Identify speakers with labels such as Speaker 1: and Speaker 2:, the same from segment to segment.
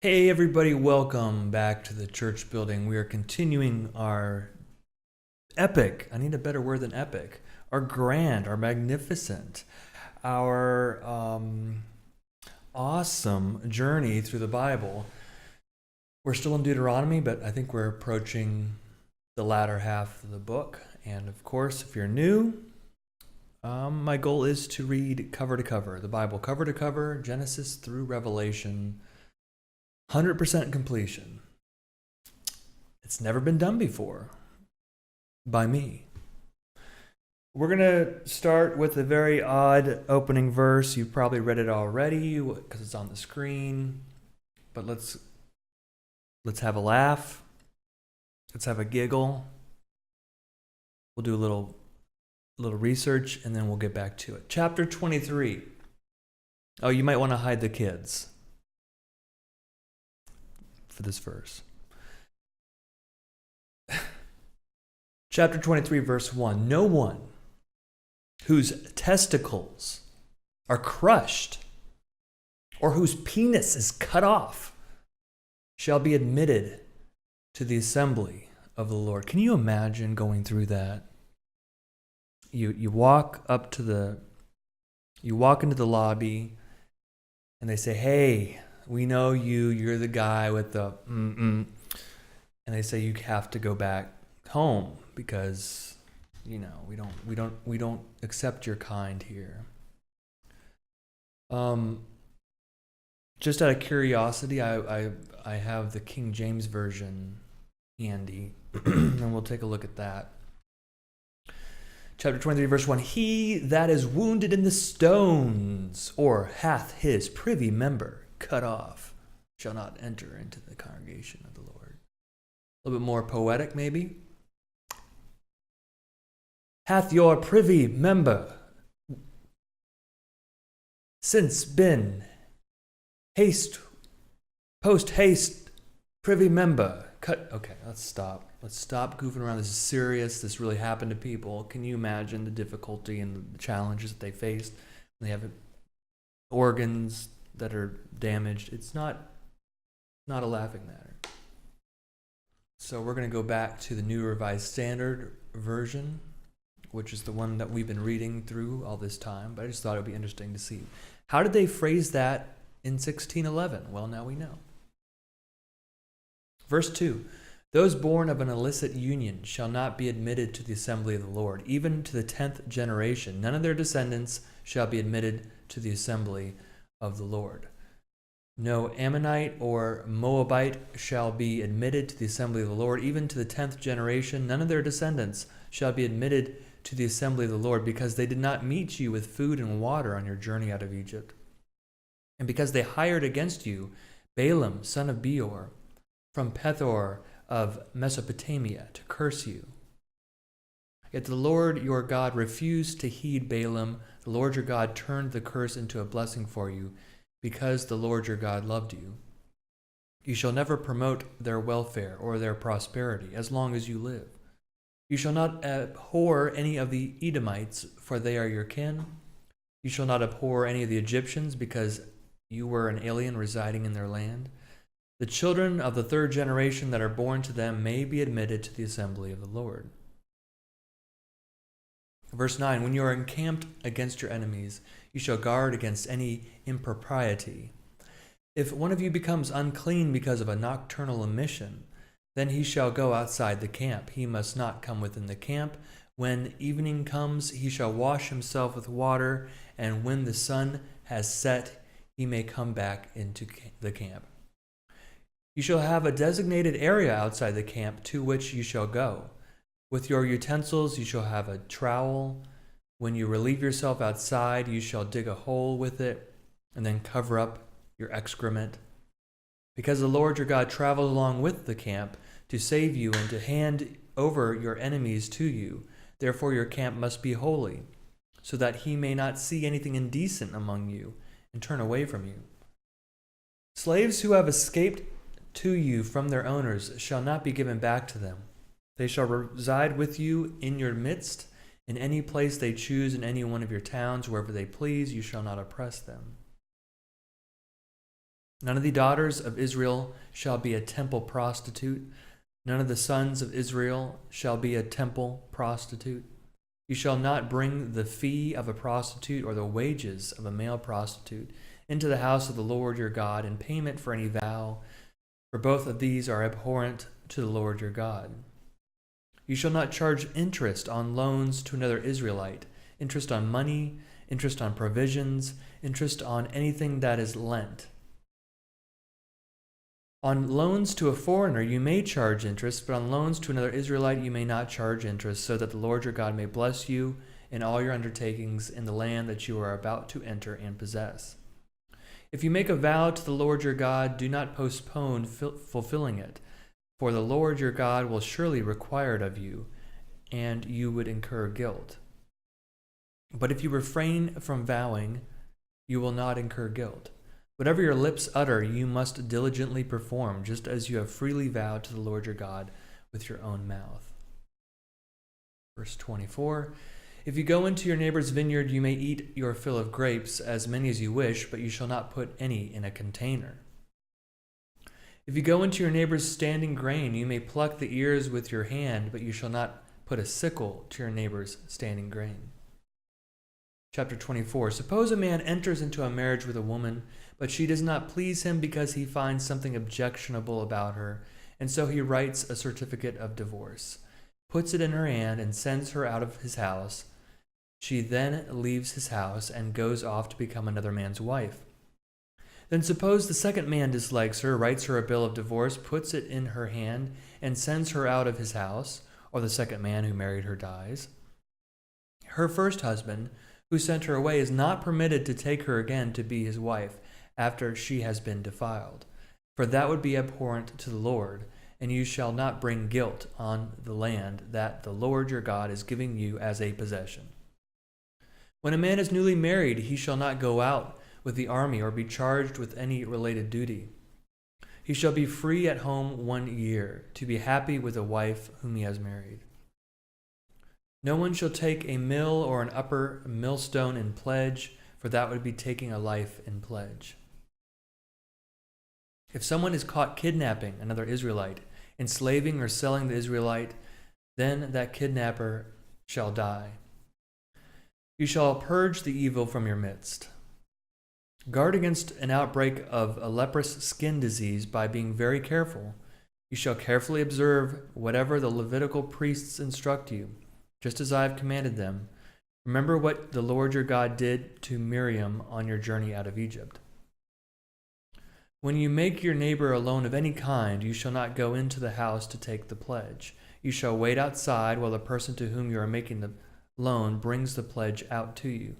Speaker 1: Hey everybody, welcome back to the church building. We are continuing our epic, I need a better word than epic, our grand, our magnificent, our awesome journey through the Bible. We're still in Deuteronomy, but I think we're approaching the latter half of the book. And of course, if you're new, my goal is to read cover to cover, the Bible cover to cover, Genesis through Revelation, 100% completion. It's never been done before by me. We're going to start with a very odd opening verse. You've probably read it already because it's on the screen. But let's have a laugh. Let's have a giggle. We'll do a little research and then we'll get back to it. Chapter 23. Oh, you might want to hide the kids for this verse. Chapter 23, verse 1. No one whose testicles are crushed or whose penis is cut off shall be admitted to the assembly of the Lord. Can you imagine going through that? You walk into the lobby and they say, "Hey, we know you're the guy with the and they say you have to go back home because we don't accept your kind here." Just out of curiosity, I have the King James version handy and we'll take a look at that. Chapter 23, verse 1. He that is wounded in the stones or hath his privy member cut off shall not enter into the congregation of the Lord. A little bit more poetic, maybe. Hath your privy member since been post haste privy member cut? Okay, let's stop. Let's stop goofing around. This is serious. This really happened to people. Can you imagine the difficulty and the challenges that they faced? They have organs that are damaged. It's not a laughing matter. So we're going to go back to the New Revised Standard Version, which is the one that we've been reading through all this time, but I just thought it would be interesting to see. How did they phrase that in 1611? Well, now we know. Verse 2. Those born of an illicit union shall not be admitted to the assembly of the Lord, even to the 10th generation. None of their descendants shall be admitted to the assembly of the Lord. No Ammonite or Moabite shall be admitted to the assembly of the Lord, even to the 10th generation. None of their descendants shall be admitted to the assembly of the Lord, because they did not meet you with food and water on your journey out of Egypt. And because they hired against you Balaam, son of Beor, from Pethor of Mesopotamia, to curse you. Yet the Lord your God refused to heed Balaam. The Lord your God turned the curse into a blessing for you, because the Lord your God loved you. You shall never promote their welfare or their prosperity as long as you live. You shall not abhor any of the Edomites, for they are your kin. You shall not abhor any of the Egyptians, because you were an alien residing in their land. The children of the 3rd generation that are born to them may be admitted to the assembly of the Lord. Verse 9, when you are encamped against your enemies, you shall guard against any impropriety. If one of you becomes unclean because of a nocturnal emission, then he shall go outside the camp. He must not come within the camp. When evening comes, he shall wash himself with water, and when the sun has set, he may come back into the camp. You shall have a designated area outside the camp to which you shall go. With your utensils you shall have a trowel. When you relieve yourself outside, you shall dig a hole with it and then cover up your excrement. Because the Lord your God travels along with the camp to save you and to hand over your enemies to you, therefore your camp must be holy, so that he may not see anything indecent among you and turn away from you. Slaves who have escaped to you from their owners shall not be given back to them. They shall reside with you in your midst, in any place they choose, in any one of your towns, wherever they please. You shall not oppress them. None of the daughters of Israel shall be a temple prostitute. None of the sons of Israel shall be a temple prostitute. You shall not bring the fee of a prostitute or the wages of a male prostitute into the house of the Lord your God in payment for any vow, for both of these are abhorrent to the Lord your God. You shall not charge interest on loans to another Israelite, interest on money, interest on provisions, interest on anything that is lent. On loans to a foreigner you may charge interest, but on loans to another Israelite you may not charge interest, so that the Lord your God may bless you in all your undertakings in the land that you are about to enter and possess. If you make a vow to the Lord your God, do not postpone fulfilling it, for the Lord your God will surely require it of you, and you would incur guilt. But if you refrain from vowing, you will not incur guilt. Whatever your lips utter, you must diligently perform, just as you have freely vowed to the Lord your God with your own mouth. Verse 24, if you go into your neighbor's vineyard, you may eat your fill of grapes, as many as you wish, but you shall not put any in a container. If you go into your neighbor's standing grain, you may pluck the ears with your hand, but you shall not put a sickle to your neighbor's standing grain. Chapter 24, suppose a man enters into a marriage with a woman, but she does not please him because he finds something objectionable about her, and so he writes a certificate of divorce, puts it in her hand, and sends her out of his house. She then leaves his house and goes off to become another man's wife. Then suppose the second man dislikes her, writes her a bill of divorce, puts it in her hand, and sends her out of his house, or the second man who married her dies. Her first husband, who sent her away, is not permitted to take her again to be his wife after she has been defiled, for that would be abhorrent to the Lord, and you shall not bring guilt on the land that the Lord your God is giving you as a possession. When a man is newly married, he shall not go out with the army or be charged with any related duty. He shall be free at home 1 year, to be happy with a wife whom he has married. No one shall take a mill or an upper millstone in pledge, for that would be taking a life in pledge. If someone is caught kidnapping another Israelite, enslaving or selling the Israelite, then that kidnapper shall die. You shall purge the evil from your midst. Guard against an outbreak of a leprous skin disease by being very careful. You shall carefully observe whatever the Levitical priests instruct you, just as I have commanded them. Remember what the Lord your God did to Miriam on your journey out of Egypt. When you make your neighbor a loan of any kind, you shall not go into the house to take the pledge. You shall wait outside while the person to whom you are making the loan brings the pledge out to you.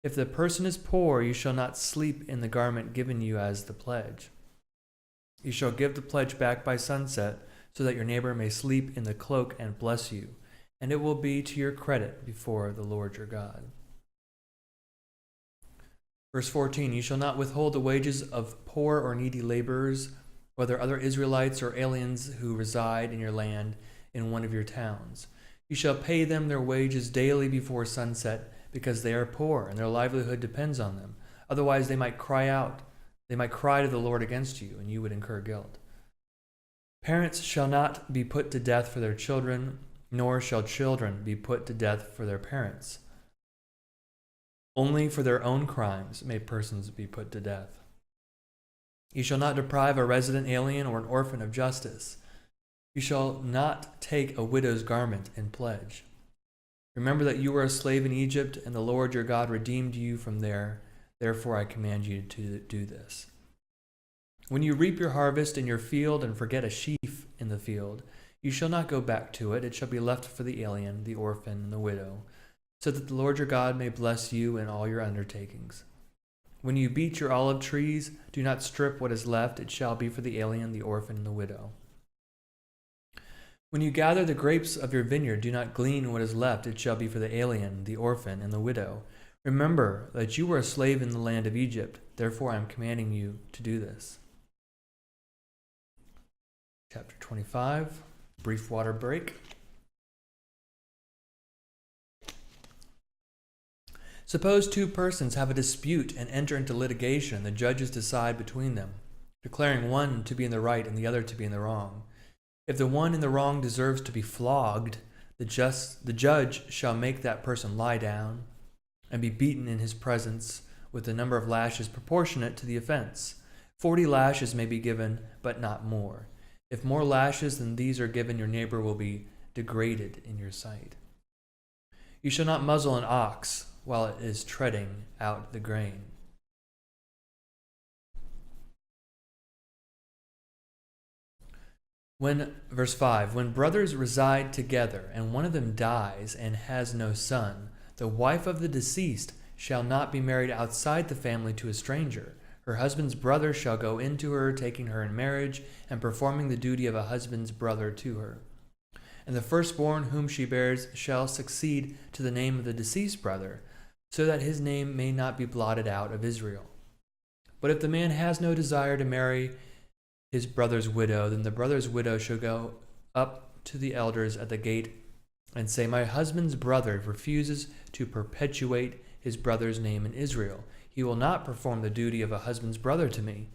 Speaker 1: If the person is poor, you shall not sleep in the garment given you as the pledge. You shall give the pledge back by sunset, so that your neighbor may sleep in the cloak and bless you, and it will be to your credit before the Lord your God. Verse 14, you shall not withhold the wages of poor or needy laborers, whether other Israelites or aliens who reside in your land in one of your towns. You shall pay them their wages daily before sunset, because they are poor and their livelihood depends on them. Otherwise they might cry to the Lord against you, and you would incur guilt. Parents shall not be put to death for their children, nor shall children be put to death for their parents. Only for their own crimes may persons be put to death. You shall not deprive a resident alien or an orphan of justice. You shall not take a widow's garment in pledge. Remember that you were a slave in Egypt, and the Lord your God redeemed you from there. Therefore I command you to do this. When you reap your harvest in your field and forget a sheaf in the field, you shall not go back to it. It shall be left for the alien, the orphan, and the widow, so that the Lord your God may bless you in all your undertakings. When you beat your olive trees, do not strip what is left. It shall be for the alien, the orphan, and the widow. When you gather the grapes of your vineyard, do not glean what is left. It shall be for the alien, the orphan, and the widow. Remember that you were a slave in the land of Egypt. Therefore I am commanding you to do this. Chapter 25, brief water break. Suppose two persons have a dispute and enter into litigation. The judges decide between them. declaring one to be in the right and the other to be in the wrong. If the one in the wrong deserves to be flogged, the judge shall make that person lie down and be beaten in his presence with the number of lashes proportionate to the offense. 40 lashes may be given, but not more. If more lashes than these are given, your neighbor will be degraded in your sight. You shall not muzzle an ox while it is treading out the grain. Verse 5, when brothers reside together, and one of them dies and has no son, the wife of the deceased shall not be married outside the family to a stranger. Her husband's brother shall go into her, taking her in marriage, and performing the duty of a husband's brother to her. And the firstborn whom she bears shall succeed to the name of the deceased brother, so that his name may not be blotted out of Israel. But if the man has no desire to marry his brother's widow, then the brother's widow shall go up to the elders at the gate and say, my husband's brother refuses to perpetuate his brother's name in Israel. He will not perform the duty of a husband's brother to me.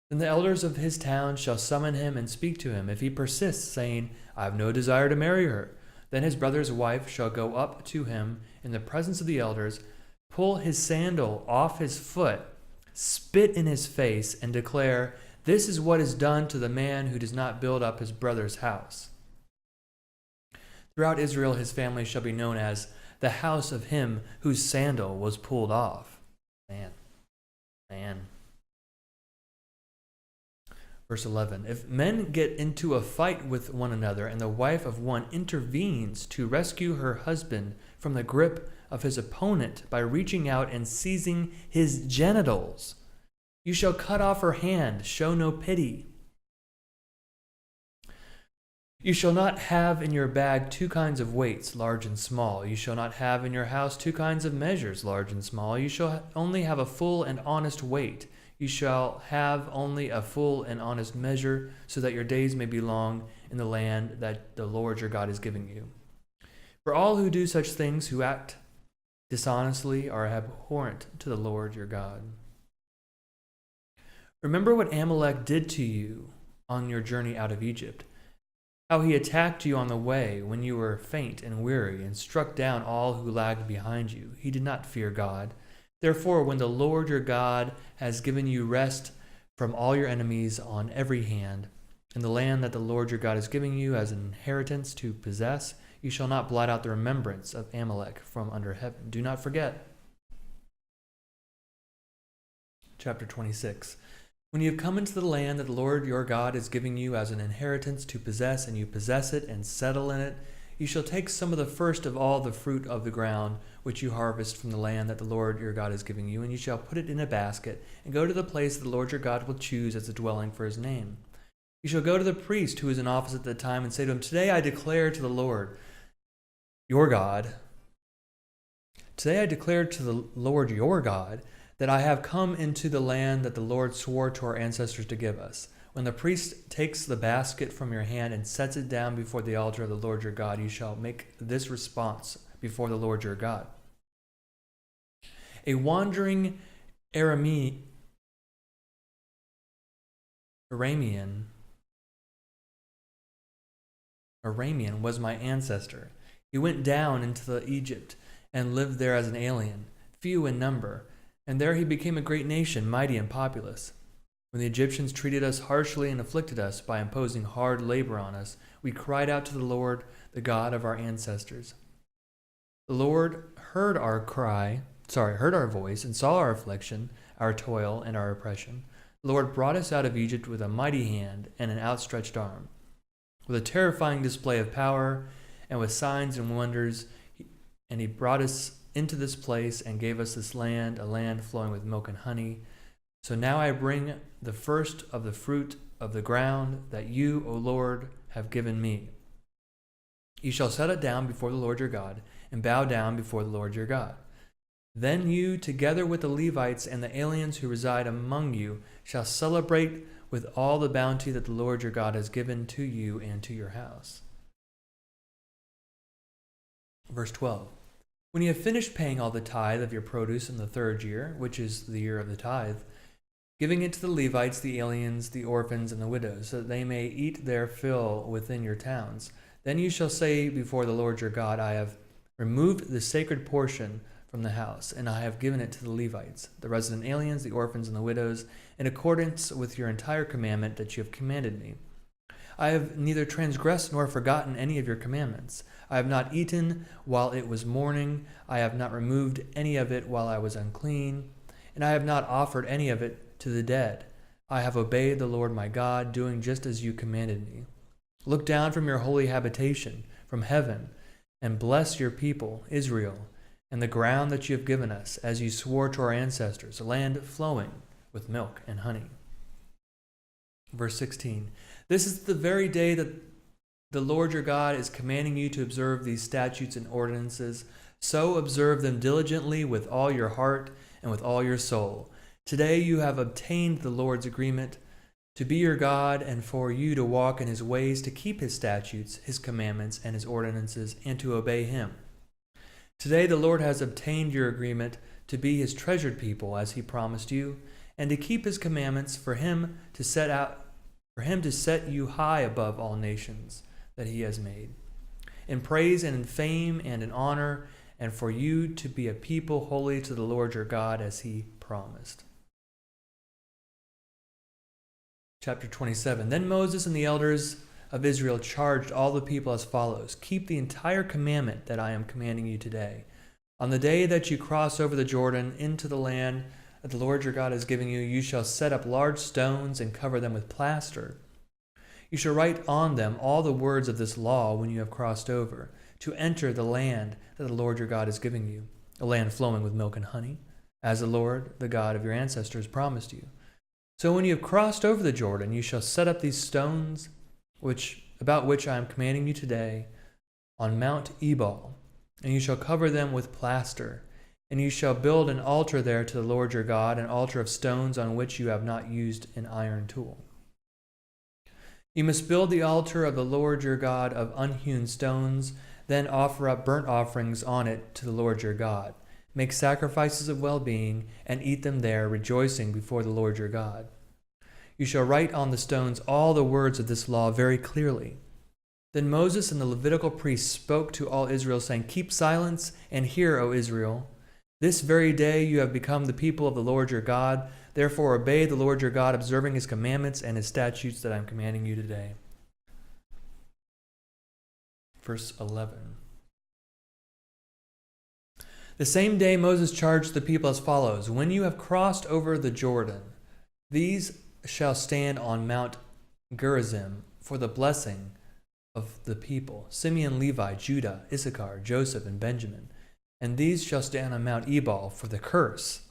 Speaker 1: Then the elders of his town shall summon him and speak to him. If he persists, saying, I have no desire to marry her, then his brother's wife shall go up to him in the presence of the elders, pull his sandal off his foot, spit in his face, and declare, this is what is done to the man who does not build up his brother's house. Throughout Israel his family shall be known as the house of him whose sandal was pulled off. Man. Verse 11, if men get into a fight with one another, and the wife of one intervenes to rescue her husband from the grip of his opponent by reaching out and seizing his genitals, you shall cut off her hand, show no pity. You shall not have in your bag 2 kinds of weights, large and small. You shall not have in your house 2 kinds of measures, large and small. You shall only have a full and honest weight. You shall have only a full and honest measure, so that your days may be long in the land that the Lord your God is giving you. For all who do such things, who act dishonestly, are abhorrent to the Lord your God. Remember what Amalek did to you on your journey out of Egypt, how he attacked you on the way when you were faint and weary, and struck down all who lagged behind you. He did not fear God. Therefore, when the Lord your God has given you rest from all your enemies on every hand, in the land that the Lord your God is giving you as an inheritance to possess, you shall not blot out the remembrance of Amalek from under heaven. Do not forget. Chapter 26. When you have come into the land that the Lord your God is giving you as an inheritance to possess, and you possess it and settle in it, you shall take some of the first of all the fruit of the ground which you harvest from the land that the Lord your God is giving you, and you shall put it in a basket, and go to the place that the Lord your God will choose as a dwelling for his name. You shall go to the priest who is in office at the time, and say to him, today I declare to the Lord your God, that I have come into the land that the Lord swore to our ancestors to give us. When the priest takes the basket from your hand and sets it down before the altar of the Lord your God, you shall make this response before the Lord your God. A wandering Aramean was my ancestor. He went down into Egypt and lived there as an alien, few in number, and there he became a great nation, mighty and populous. When the Egyptians treated us harshly and afflicted us by imposing hard labor on us, we cried out to the Lord, the God of our ancestors. The Lord heard our voice, and saw our affliction, our toil, and our oppression. The Lord brought us out of Egypt with a mighty hand and an outstretched arm, with a terrifying display of power, and with signs and wonders, and he brought us into this place and gave us this land, a land flowing with milk and honey. So now I bring the first of the fruit of the ground that you, O Lord, have given me. You shall set it down before the Lord your God, and bow down before the Lord your God. Then you, together with the Levites and the aliens who reside among you, shall celebrate with all the bounty that the Lord your God has given to you and to your house. Verse 12. When you have finished paying all the tithe of your produce in the 3rd year, which is the year of the tithe, giving it to the Levites, the aliens, the orphans, and the widows, so that they may eat their fill within your towns. Then you shall say before the Lord your God, I have removed the sacred portion from the house, and I have given it to the Levites, the resident aliens, the orphans, and the widows, in accordance with your entire commandment that you have commanded me. I have neither transgressed nor forgotten any of your commandments. I have not eaten while it was morning. I have not removed any of it while I was unclean, and I have not offered any of it to the dead. I have obeyed the Lord my God, doing just as you commanded me. Look down from your holy habitation, from heaven, and bless your people, Israel, and the ground that you have given us, as you swore to our ancestors, a land flowing with milk and honey. Verse 16, this is the very day that the Lord your God is commanding you to observe these statutes and ordinances. So observe them diligently with all your heart and with all your soul. Today you have obtained the Lord's agreement to be your God, and for you to walk in his ways, to keep his statutes, his commandments, and his ordinances, and to obey him. Today the Lord has obtained your agreement to be his treasured people, as he promised you, and to keep his commandments, for him to set you high above all nations that he has made, in praise and in fame and in honor, and for you to be a people holy to the Lord your God, as he promised. Chapter 27. Then Moses and the elders of Israel charged all the people as follows: keep the entire commandment that I am commanding you today. On the day that you cross over the Jordan into the land that the Lord your God is giving you, you shall set up large stones and cover them with plaster. You shall write on them all the words of this law when you have crossed over, to enter the land that the Lord your God is giving you, a land flowing with milk and honey, as the Lord, the God of your ancestors, promised you. So when you have crossed over the Jordan, you shall set up these stones about which I am commanding you today on Mount Ebal, and you shall cover them with plaster. And you shall build an altar there to the Lord your God, an altar of stones on which you have not used an iron tool. You must build the altar of the Lord your God of unhewn stones, then offer up burnt offerings on it to the Lord your God. Make sacrifices of well-being, and eat them there, rejoicing before the Lord your God. You shall write on the stones all the words of this law very clearly. Then Moses and the Levitical priests spoke to all Israel, saying, keep silence and hear, O Israel. This very day you have become the people of the Lord your God. Therefore obey the Lord your God, observing his commandments and his statutes that I am commanding you today. Verse 11. The same day Moses charged the people as follows: when you have crossed over the Jordan, these shall stand on Mount Gerizim for the blessing of the people: Simeon, Levi, Judah, Issachar, Joseph, and Benjamin. And these shall stand on Mount Ebal for the curse: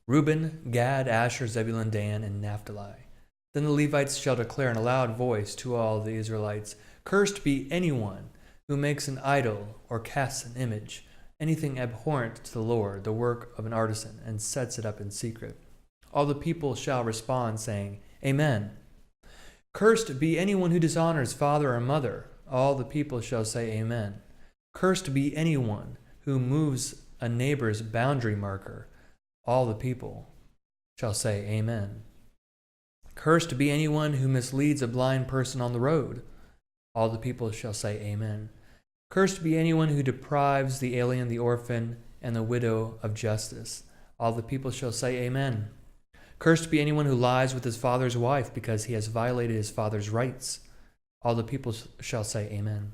Speaker 1: Reuben, Gad, Asher, Zebulun, Dan, and Naphtali. Then the Levites shall declare in a loud voice to all the Israelites, cursed be anyone who makes an idol or casts an image, anything abhorrent to the Lord, the work of an artisan, and sets it up in secret. All the people shall respond, saying, Amen. Cursed be anyone who dishonors father or mother. All the people shall say, Amen. Cursed be anyone who moves a neighbor's boundary marker. All the people shall say, Amen. Cursed be anyone who misleads a blind person on the road. All the people shall say, Amen. Cursed be anyone who deprives the alien, the orphan, and the widow of justice. All the people shall say, Amen. Cursed be anyone who lies with his father's wife, because he has violated his father's rights. All the people shall say, Amen.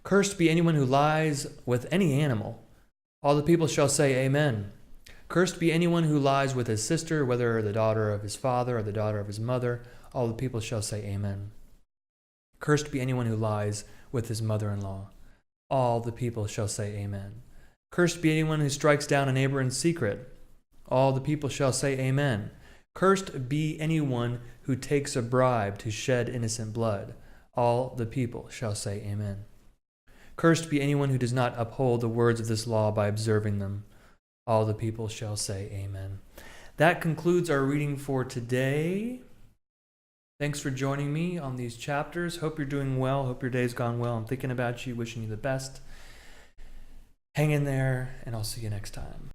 Speaker 1: Cursed be anyone who lies with any animal. All the people shall say, Amen. Cursed be anyone who lies with his sister, whether the daughter of his father or the daughter of his mother. All the people shall say, Amen. Cursed be anyone who lies with his mother-in-law. All the people shall say, Amen. Cursed be anyone who strikes down a neighbor in secret. All the people shall say, Amen. Cursed be anyone who takes a bribe to shed innocent blood. All the people shall say, Amen. Cursed be anyone who does not uphold the words of this law by observing them. All the people shall say, Amen. That concludes our reading for today. Thanks for joining me on these chapters. Hope you're doing well. Hope your day's gone well. I'm thinking about you, wishing you the best. Hang in there, and I'll see you next time.